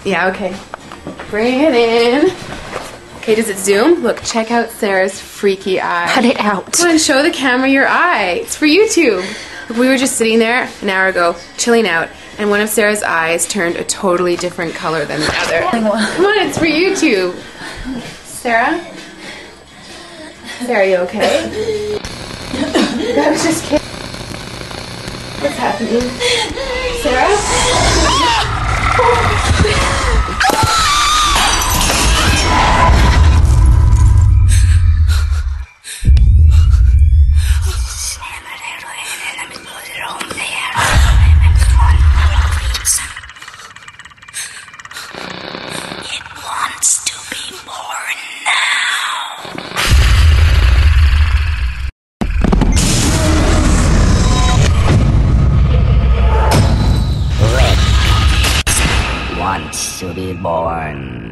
Yeah, okay. Bring it in. Okay, does it zoom? Look, check out Sarah's freaky eye. Cut it out. Come on, show the camera your eye. It's for YouTube. We were just sitting there an hour ago, chilling out, and one of Sarah's eyes turned a totally different color than the other. Come on, it's for YouTube. Sarah? Sarah, you okay? I was just kidding. What's happening? Sarah? Wants to be born.